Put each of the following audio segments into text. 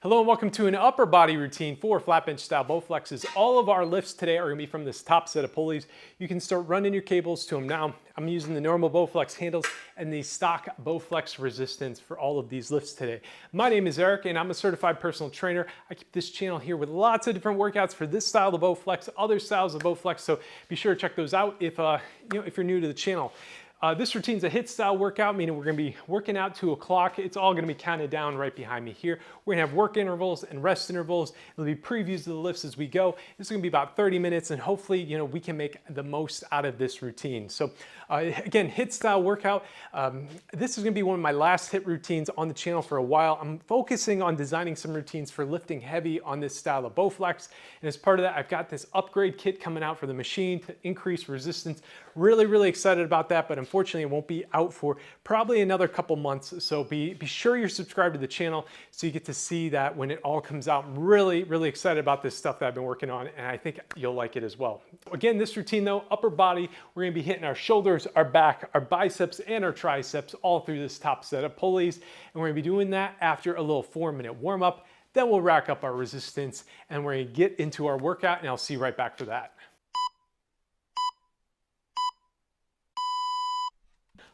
Hello and welcome to an upper body routine for flat bench style Bowflexes. All of our lifts today are going to be from this top set of pulleys. You can start running your cables to them now. I'm using the normal Bowflex handles and the stock Bowflex resistance for all of these lifts today. My name is Eric and I'm a certified personal trainer. I keep this channel here with lots of different workouts for this style of Bowflex, other styles of Bowflex, so be sure to check those out if you're new to the channel. This routine is a HIIT style workout, meaning we're going to be working out to a clock. It's all going to be counted down right behind me here. We're going to have work intervals and rest intervals. It'll be previews of the lifts as we go. This is going to be about 30 minutes and hopefully, we can make the most out of this routine. So again, HIIT style workout. This is going to be one of my last HIIT routines on the channel for a while. I'm focusing on designing some routines for lifting heavy on this style of Bowflex. And as part of that, I've got this upgrade kit coming out for the machine to increase resistance. Really excited about that, but unfortunately it won't be out for probably another couple months. So be sure you're subscribed to the channel so you get to see that when it all comes out. I'm really excited about this stuff that I've been working on, and I think you'll like it as well. Again, this routine though, upper body, we're gonna be hitting our shoulders, our back, our biceps, and our triceps all through this top set of pulleys. And we're gonna be doing that after a little 4-minute warm up. Then we'll rack up our resistance and we're gonna get into our workout, and I'll see you right back for that.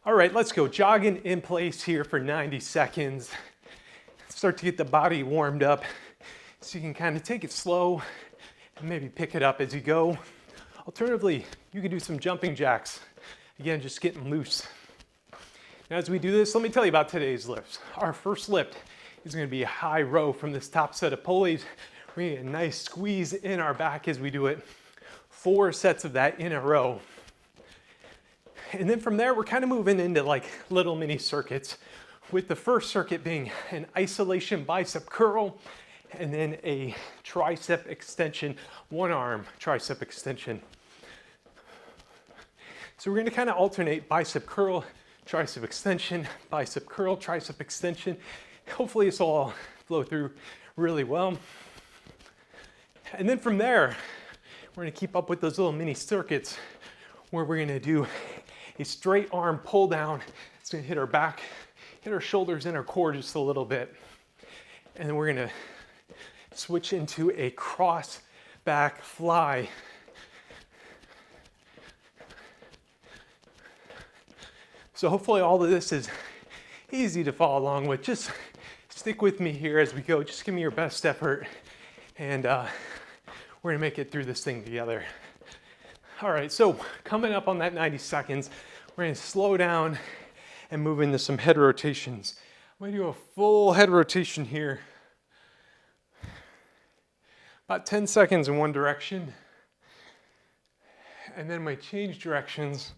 All right, let's go jogging in place here for 90 seconds. Start to get the body warmed up so you can kind of take it slow and maybe pick it up as you go. Alternatively, you can do some jumping jacks. Again, just getting loose. Now as we do this, let me tell you about today's lifts. Our first lift is going to be a high row from this top set of pulleys. We're going to get a nice squeeze in our back as we do it. 4 sets of that in a row. And then from there, we're kind of moving into like little mini circuits, with the first circuit being an isolation bicep curl, and then a tricep extension, one arm tricep extension. So we're going to kind of alternate bicep curl, tricep extension, bicep curl, tricep extension. Hopefully this will all flow through really well. And then from there, we're going to keep up with those little mini circuits where we're going to do a straight arm pull down. It's going to hit our back, hit our shoulders and our core just a little bit. And then we're going to switch into a cross back fly. So hopefully all of this is easy to follow along with. Just stick with me here as we go. Just give me your best effort, and we're going to make it through this thing together. All right, so coming up on that 90 seconds, we're going to slow down and move into some head rotations. I'm going to do a full head rotation here. About 10 seconds in one direction. And then we change directions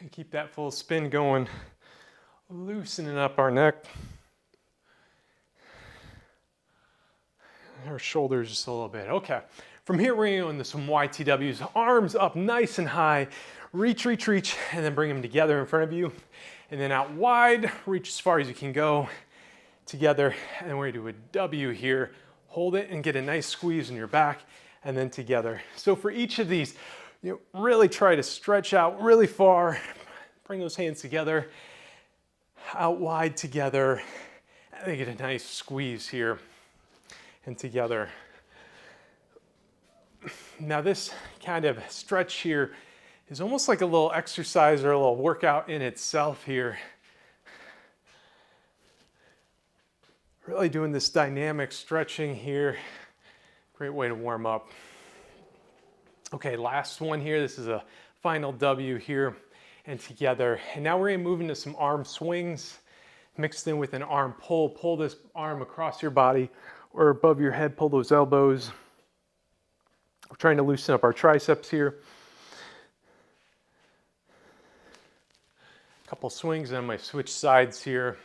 and keep that full spin going, loosening up our neck. Our shoulders just a little bit. Okay. From here, we're going to go into some YTWs. Arms up nice and high. Reach, and then bring them together in front of you. And then out wide, reach as far as you can go. Together, and then we're going to do a W here. Hold it and get a nice squeeze in your back, and then together. So for each of these, really try to stretch out really far. Bring those hands together. Out wide together. And then get a nice squeeze here. And together. Now this kind of stretch here is almost like a little exercise or a little workout in itself here. Really doing this dynamic stretching here. Great way to warm up. Okay, last one here. This is a final W here and together. And now we're going to move into some arm swings mixed in with an arm pull. Pull this arm across your body or above your head. Pull those elbows. We're trying to loosen up our triceps here. A couple swings and I might switch sides here.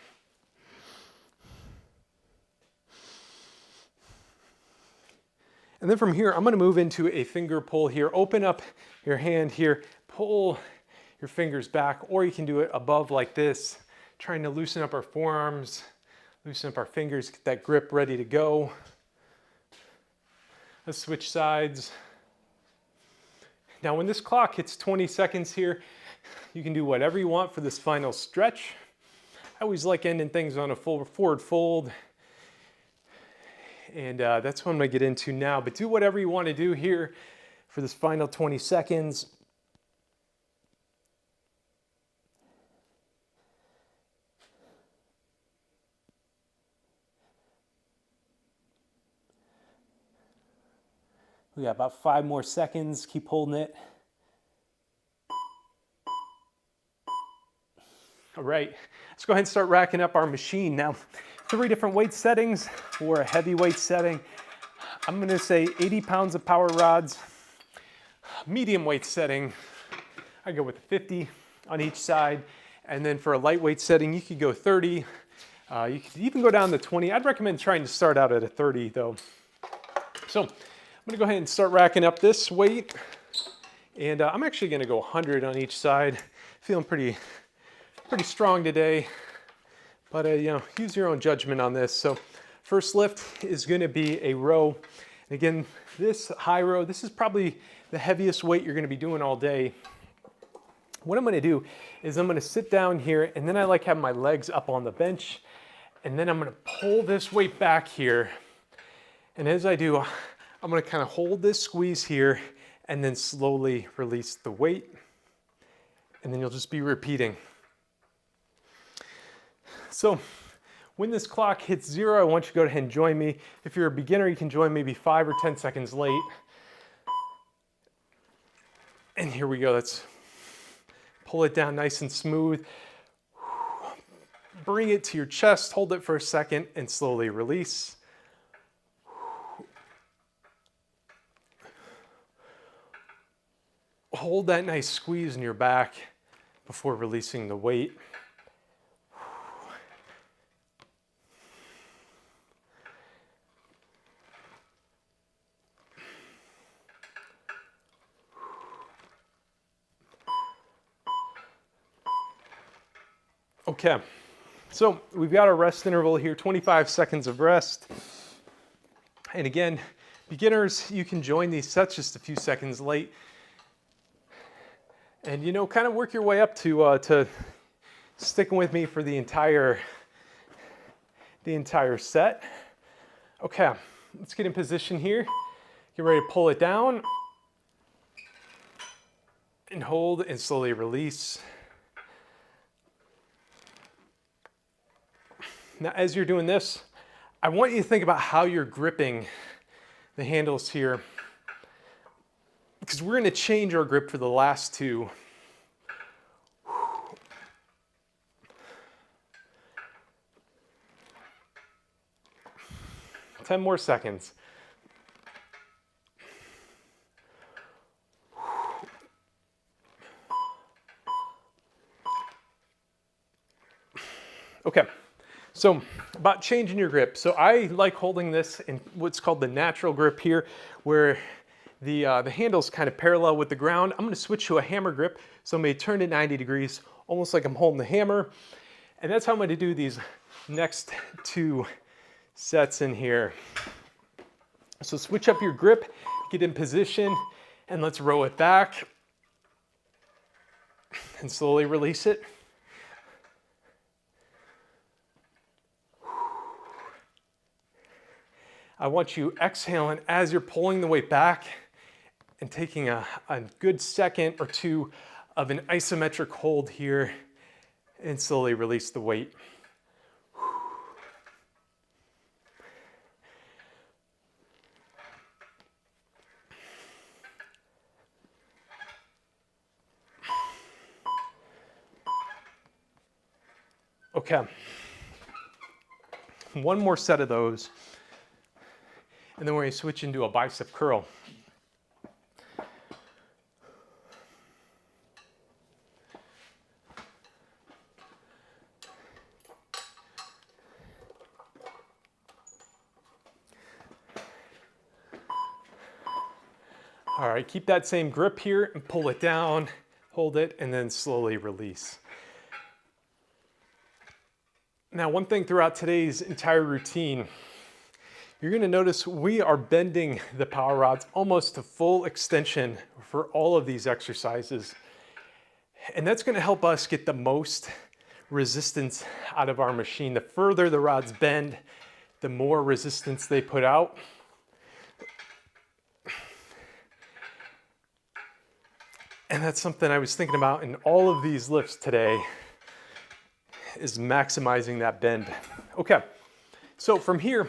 And then from here, I'm going to move into a finger pull here. Open up your hand here, pull your fingers back, or you can do it above like this, trying to loosen up our forearms, loosen up our fingers, get that grip ready to go. Let's switch sides. Now when this clock hits 20 seconds here, you can do whatever you want for this final stretch. I always like ending things on a full forward fold. And that's what I'm gonna get into now, but do whatever you wanna do here for this final 20 seconds. We got about 5 more seconds, keep holding it. All right, let's go ahead and start racking up our machine. Now, 3 different weight settings for a heavyweight setting. I'm gonna say 80 pounds of power rods. Medium weight setting, I go with 50 on each side. And then for a lightweight setting, you could go 30. You could even go down to 20. I'd recommend trying to start out at a 30 though. So I'm gonna go ahead and start racking up this weight. And I'm actually gonna go 100 on each side. Feeling pretty strong today, but you know, use your own judgment on this. So first lift is gonna be a row. And again, this high row, this is probably the heaviest weight you're gonna be doing all day. What I'm gonna do is I'm gonna sit down here, and then I like having my legs up on the bench, and then I'm gonna pull this weight back here. And as I do, I'm gonna kind of hold this squeeze here and then slowly release the weight. And then you'll just be repeating. So when this clock hits 0, I want you to go ahead and join me. If you're a beginner, you can join maybe 5 or 10 seconds late. And here we go. Let's pull it down nice and smooth. Bring it to your chest, hold it for a second, and slowly release. Hold that nice squeeze in your back before releasing the weight. Okay, so we've got our rest interval here, 25 seconds of rest. And again, beginners, you can join these sets just a few seconds late. And you know, kind of work your way up to sticking with me for the entire set. Okay, let's get in position here. Get ready to pull it down. And hold and slowly release. Now, as you're doing this, I want you to think about how you're gripping the handles here, because we're going to change our grip for the last 2. 10 more seconds. Okay. So about changing your grip. So I like holding this in what's called the natural grip here, where the handle's kind of parallel with the ground. I'm gonna switch to a hammer grip. So I'm gonna turn it 90 degrees, almost like I'm holding the hammer. And that's how I'm gonna do these next 2 sets in here. So switch up your grip, get in position, and let's row it back. And slowly release it. I want you exhaling as you're pulling the weight back and taking a good second or 2 of an isometric hold here and slowly release the weight. Okay, 1 more set of those. And then we're going to switch into a bicep curl. All right, keep that same grip here and pull it down, hold it, and then slowly release. Now, one thing throughout today's entire routine, you're going to notice we are bending the power rods almost to full extension for all of these exercises. And that's going to help us get the most resistance out of our machine. The further the rods bend, the more resistance they put out. And that's something I was thinking about in all of these lifts today, is maximizing that bend. Okay, so from here,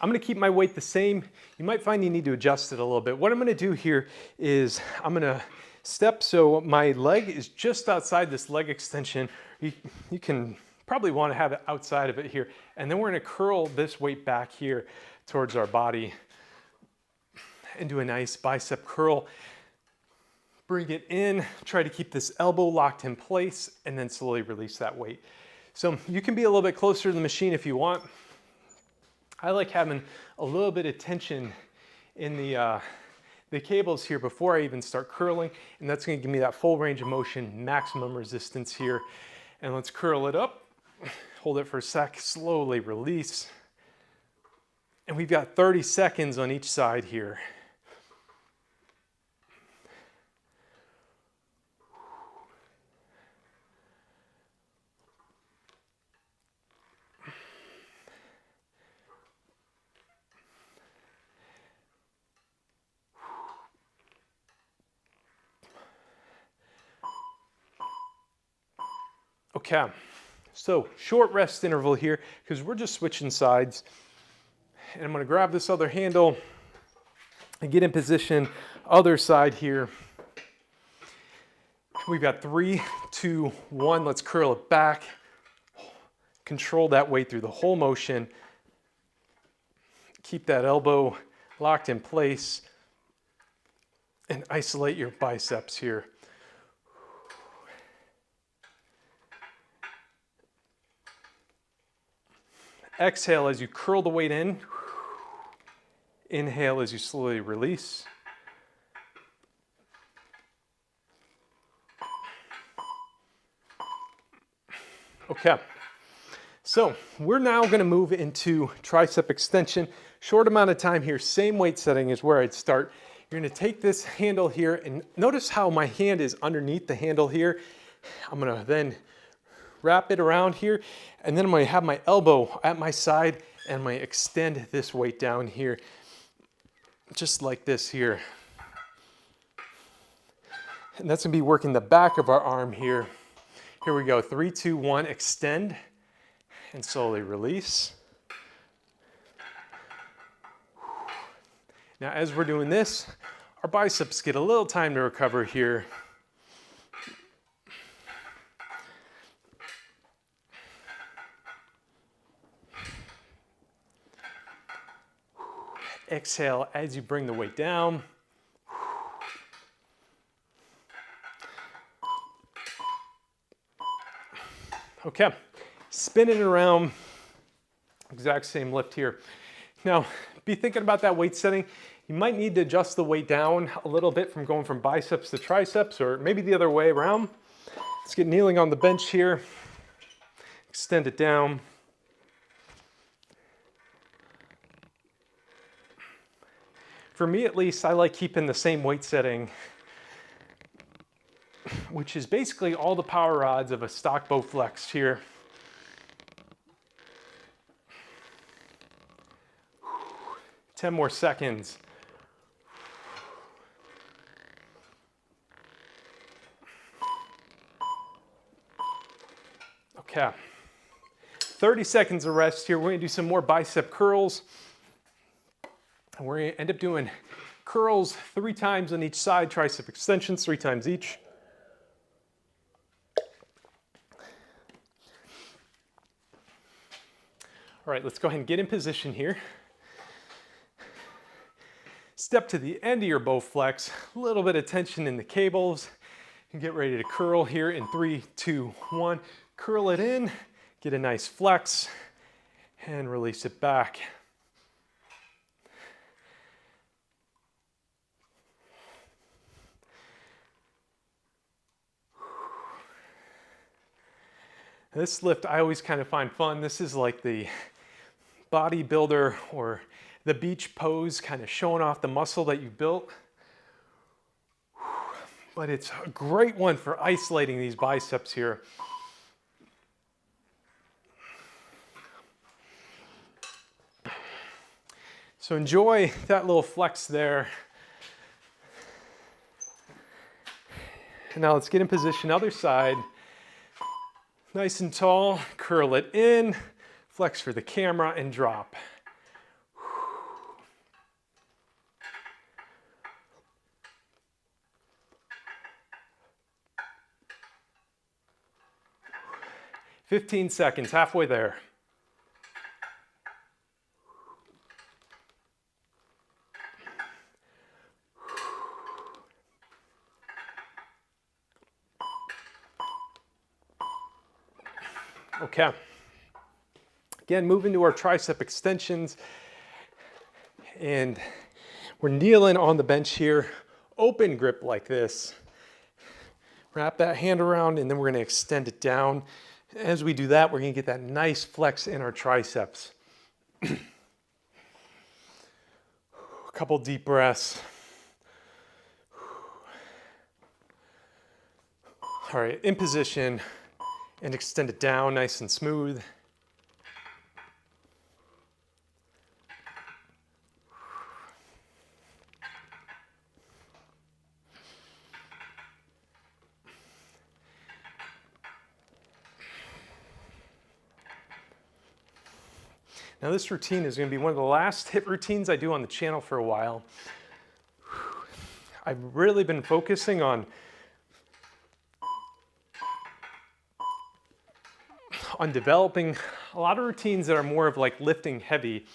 I'm gonna keep my weight the same. You might find you need to adjust it a little bit. What I'm gonna do here is I'm gonna step so my leg is just outside this leg extension. You can probably wanna have it outside of it here. And then we're gonna curl this weight back here towards our body and do a nice bicep curl. Bring it in, try to keep this elbow locked in place, and then slowly release that weight. So you can be a little bit closer to the machine if you want. I like having a little bit of tension in the cables here before I even start curling, and that's gonna give me that full range of motion, maximum resistance here. And let's curl it up, hold it for a sec, slowly release. And we've got 30 seconds on each side here. Okay, so short rest interval here because we're just switching sides. And I'm gonna grab this other handle and get in position, other side here. We've got 3, 2, 1. Let's curl it back. Control that weight through the whole motion. Keep that elbow locked in place and isolate your biceps here. Exhale as you curl the weight in. Inhale as you slowly release. Okay, so we're now going to move into tricep extension. Short amount of time here, same weight setting is where I'd start. You're going to take this handle here and notice how my hand is underneath the handle here. I'm going to then wrap it around here, and then I'm going to have my elbow at my side and I'm going to extend this weight down here, just like this here. And that's going to be working the back of our arm here. Here we go, 3, 2, 1, extend and slowly release. Now as we're doing this, our biceps get a little time to recover here. Exhale as you bring the weight down. Okay, spin it around, exact same lift here. Now, be thinking about that weight setting. You might need to adjust the weight down a little bit from going from biceps to triceps, or maybe the other way around. Let's get kneeling on the bench here. Extend it down. For me at least, I like keeping the same weight setting, which is basically all the power rods of a stock Bowflex here. Ten more seconds. Okay. 30 seconds of rest here. We're gonna do some more bicep curls. And we're gonna end up doing curls 3 times on each side, tricep extensions 3 times each. All right, let's go ahead and get in position here. Step to the end of your Bowflex, a little bit of tension in the cables, and get ready to curl here in 3, 2, 1. Curl it in, get a nice flex, and release it back. This lift I always kind of find fun. This is like the bodybuilder or the beach pose, kind of showing off the muscle that you built. But it's a great one for isolating these biceps here. So enjoy that little flex there. And now let's get in position, other side. Nice and tall, curl it in, flex for the camera, and drop. "15 seconds, halfway there. Okay. Again, moving to our tricep extensions. And we're kneeling on the bench here, open grip like this. Wrap that hand around, and then we're gonna extend it down. As we do that, we're gonna get that nice flex in our triceps. A couple deep breaths. All right, in position, and extend it down nice and smooth. Now this routine is going to be one of the last hip routines I do on the channel for a while. I've really been focusing on developing a lot of routines that are more of like lifting heavy.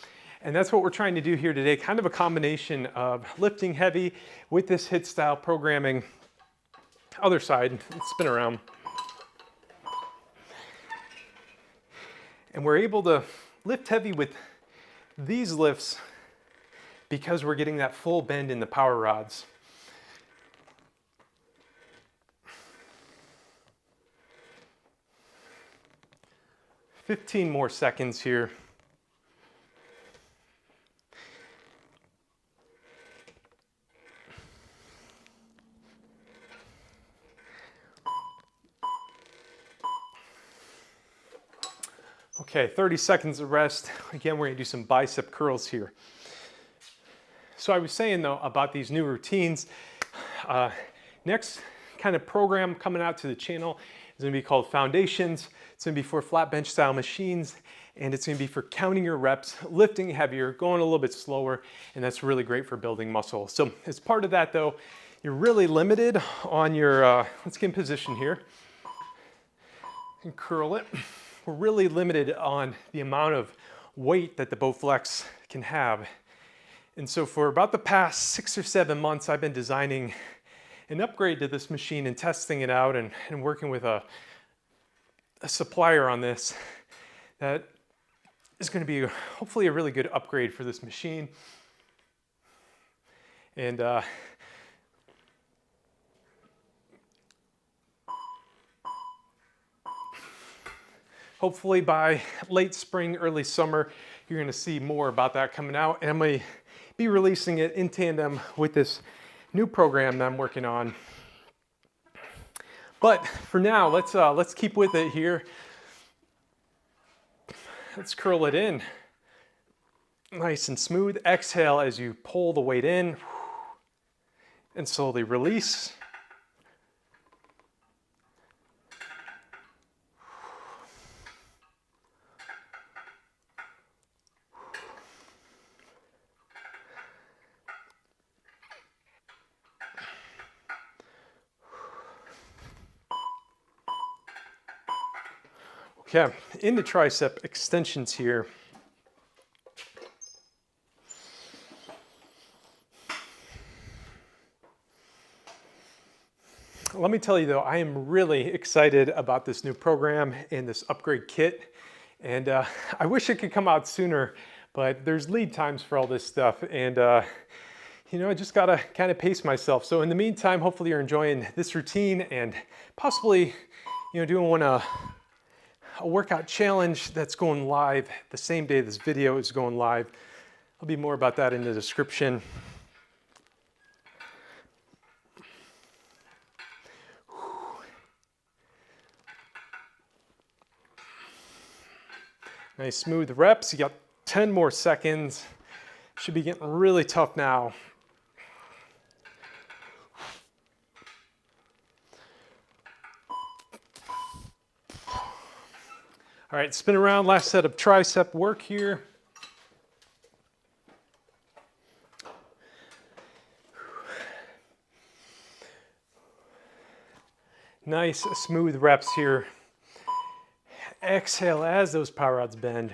And that's what we're trying to do here today, kind of a combination of lifting heavy with this HIIT style programming. Other side, let's spin around. And we're able to lift heavy with these lifts because we're getting that full bend in the power rods. "15 more seconds here. Okay, 30 seconds of rest. Again, we're gonna do some bicep curls here. So I was saying though about these new routines, next kind of program coming out to the channel is gonna be called Foundations. It's gonna be for flat bench style machines, and it's gonna be for counting your reps, lifting heavier, going a little bit slower, and that's really great for building muscle. So as part of that though, you're really limited on your, let's get in position here and curl it. We're really limited on the amount of weight that the Bowflex can have. And so for about the past 6 or 7 months, I've been designing an upgrade to this machine and testing it out and working with a supplier on this that is going to be hopefully a really good upgrade for this machine. And hopefully by late spring, early summer, you're going to see more about that coming out. And I'm going to be releasing it in tandem with this new program that I'm working on. But for now, let's keep with it here. Let's curl it in. Nice and smooth. Exhale as you pull the weight in and slowly release. Okay, into tricep extensions here. Let me tell you though, I am really excited about this new program and this upgrade kit. And I wish it could come out sooner, but there's lead times for all this stuff. And you know, I just gotta kind of pace myself. So in the meantime, hopefully you're enjoying this routine and possibly, you know, doing a workout challenge that's going live the same day this video is going live. There'll be more about that in the description. Nice smooth reps. You got 10 more seconds. Should be getting really tough now. All right, spin around, last set of tricep work here. Nice, smooth reps here. Exhale as those power rods bend.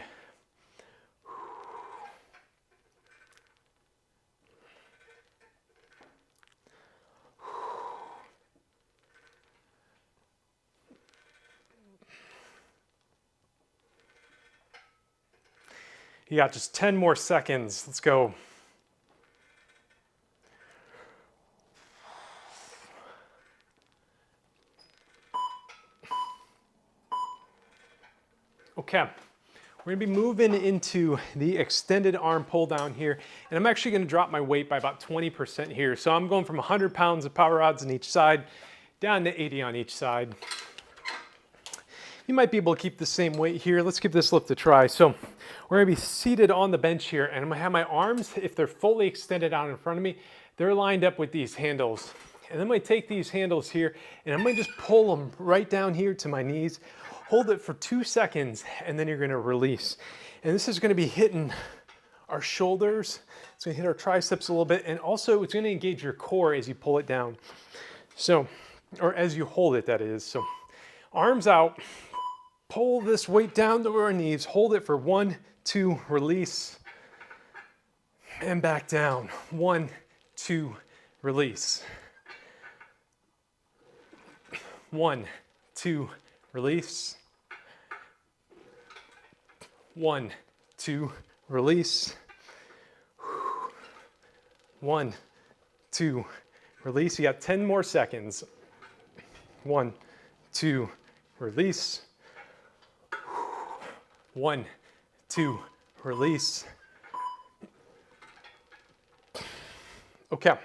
You got just 10 more seconds. Let's go. Okay, we're gonna be moving into the extended arm pull down here, and I'm actually gonna drop my weight by about 20% here. So I'm going from 100 pounds of power rods on each side down to 80 on each side. You might be able to keep the same weight here. Let's give this lift a try. So we're gonna be seated on the bench here, and I'm gonna have my arms, if they're fully extended out in front of me, they're lined up with these handles. And then I'm gonna take these handles here, and I'm gonna just pull them right down here to my knees. Hold it for 2 seconds, and then you're gonna release. And this is gonna be hitting our shoulders. It's gonna hit our triceps a little bit, and also it's gonna engage your core as you pull it down. So, or as you hold it, that is. So arms out, pull this weight down to our knees, hold it for 1, 2, release, and back down. 1, 2, release. 1, 2, release. 1, 2, release. 1, 2, release. You got 10 more seconds. 1, 2, release. 1, 2, release. Okay,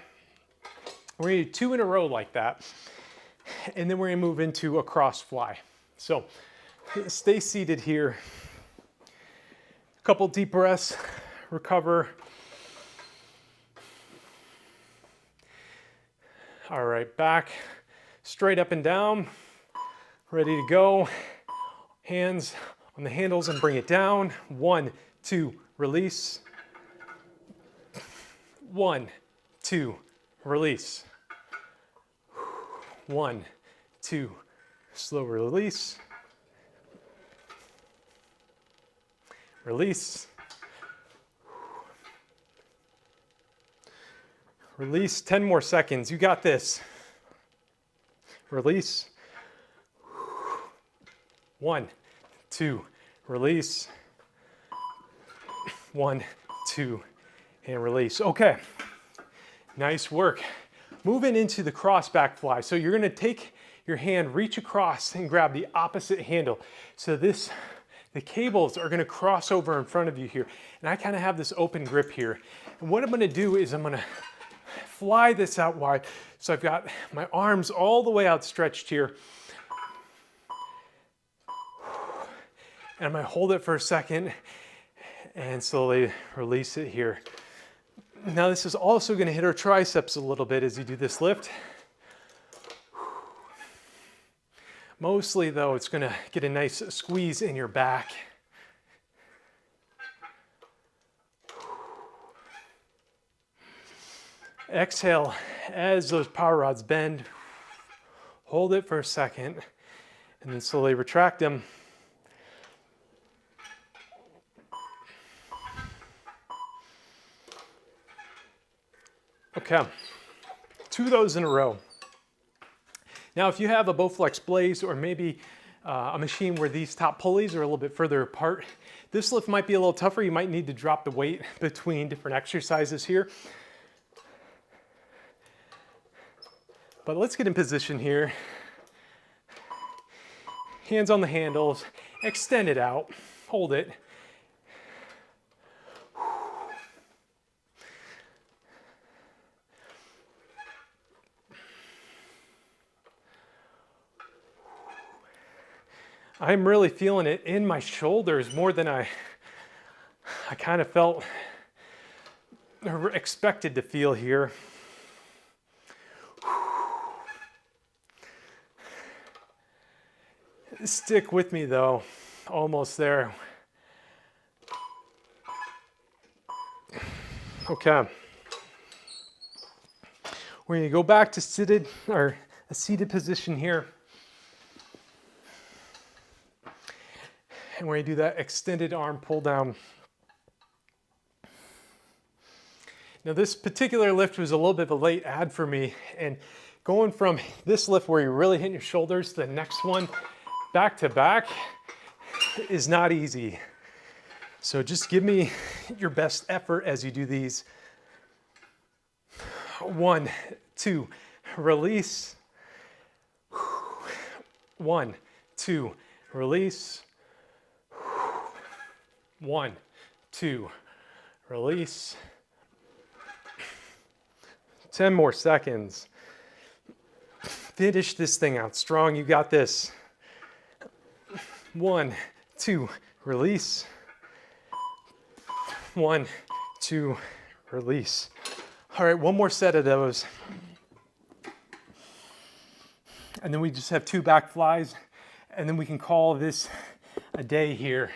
we're gonna do 2 in a row like that, and then we're gonna move into a cross fly. So stay seated here. A couple deep breaths, recover. All right, back, straight up and down, ready to go. Hands on the handles and bring it down. 1, 2, release. 1, 2, release. 1, 2, slow release. Release. Release, 10 more seconds. You got this. Release. 1, 2, release. 1, 2, and release. Okay, nice work. Moving into the cross back fly. So you're gonna take your hand, reach across and grab the opposite handle. So the cables are gonna cross over in front of you here. And I kind of have this open grip here. And what I'm gonna do is I'm gonna fly this out wide. So I've got my arms all the way outstretched here. And I'm gonna hold it for a second and slowly release it here. Now this is also gonna hit our triceps a little bit as you do this lift. Mostly though, it's gonna get a nice squeeze in your back. Exhale as those power rods bend. Hold it for a second and then slowly retract them. Okay, 2 of those in a row. Now, if you have a Bowflex Blaze or maybe a machine where these top pulleys are a little bit further apart, this lift might be a little tougher. You might need to drop the weight between different exercises here. But let's get in position here. Hands on the handles, extend it out, hold it. I'm really feeling it in my shoulders more than I kind of felt expected to feel here. Stick with me though, almost there. Okay. We're gonna go back to seated, or a seated position here. And we're gonna do that extended arm pull down. Now this particular lift was a little bit of a late add for me, and going from this lift where you're really hitting your shoulders to the next one back to back is not easy. So just give me your best effort as you do these. 1, 2, release. 1, 2, release. 1, 2, release. 10 more seconds. Finish this thing out strong. You got this. 1, 2, release. 1, 2, release. All right, one more set of those. And then we just have 2 back flies, and then we can call this a day here.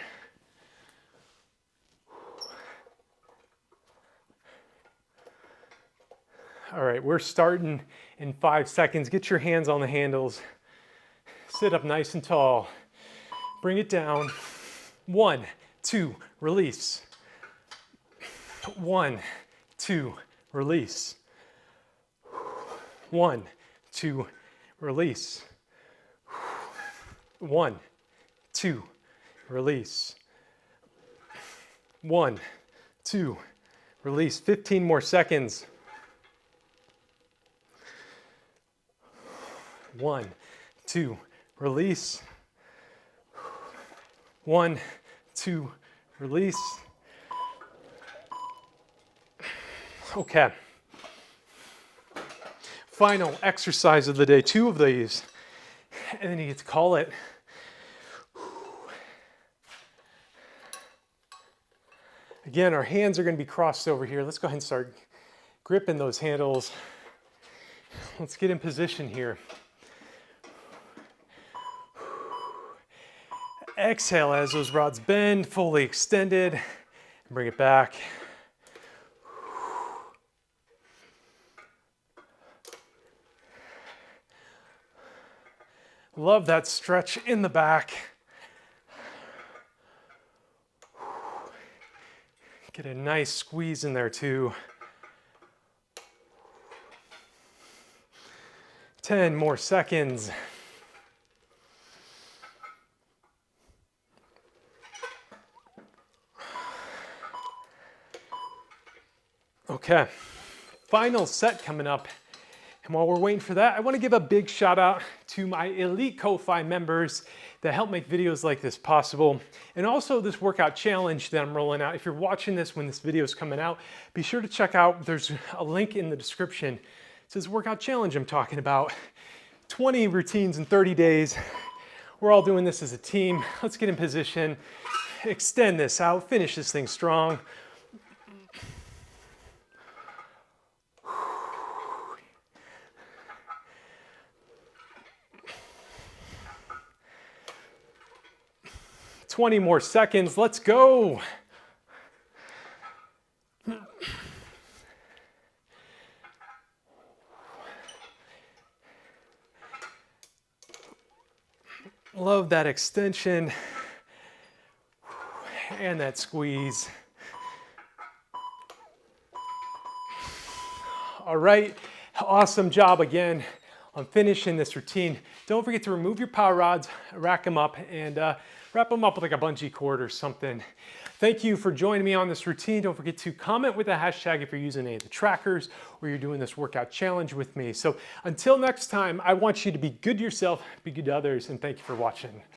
All right, we're starting in 5 seconds. Get your hands on the handles. Sit up nice and tall. Bring it down. 1, 2, release. 1, 2, release. 1, 2, release. 1, 2, release. 1, 2, release. 15 more seconds. 1, 2, release. 1, 2, release. Okay. Final exercise of the day, 2 of these, and then you get to call it. Again, our hands are going to be crossed over here. Let's go ahead and start gripping those handles. Let's get in position here. Exhale as those rods bend, fully extended, and bring it back. Love that stretch in the back. Get a nice squeeze in there too. 10 more seconds. Okay, final set coming up. And while we're waiting for that, I want to give a big shout out to my elite Ko-Fi members that help make videos like this possible. And also this workout challenge that I'm rolling out. If you're watching this when this video is coming out, be sure to check out, there's a link in the description. It says workout challenge I'm talking about. 20 routines in 30 days. We're all doing this as a team. Let's get in position, extend this out, finish this thing strong. Twenty more seconds, let's go. Love that extension and that squeeze. All right, awesome job again on finishing this routine. Don't forget to remove your power rods, rack them up, and wrap them up with like a bungee cord or something. Thank you for joining me on this routine. Don't forget to comment with the hashtag if you're using any of the trackers or you're doing this workout challenge with me. So until next time, I want you to be good to yourself, be good to others, and thank you for watching.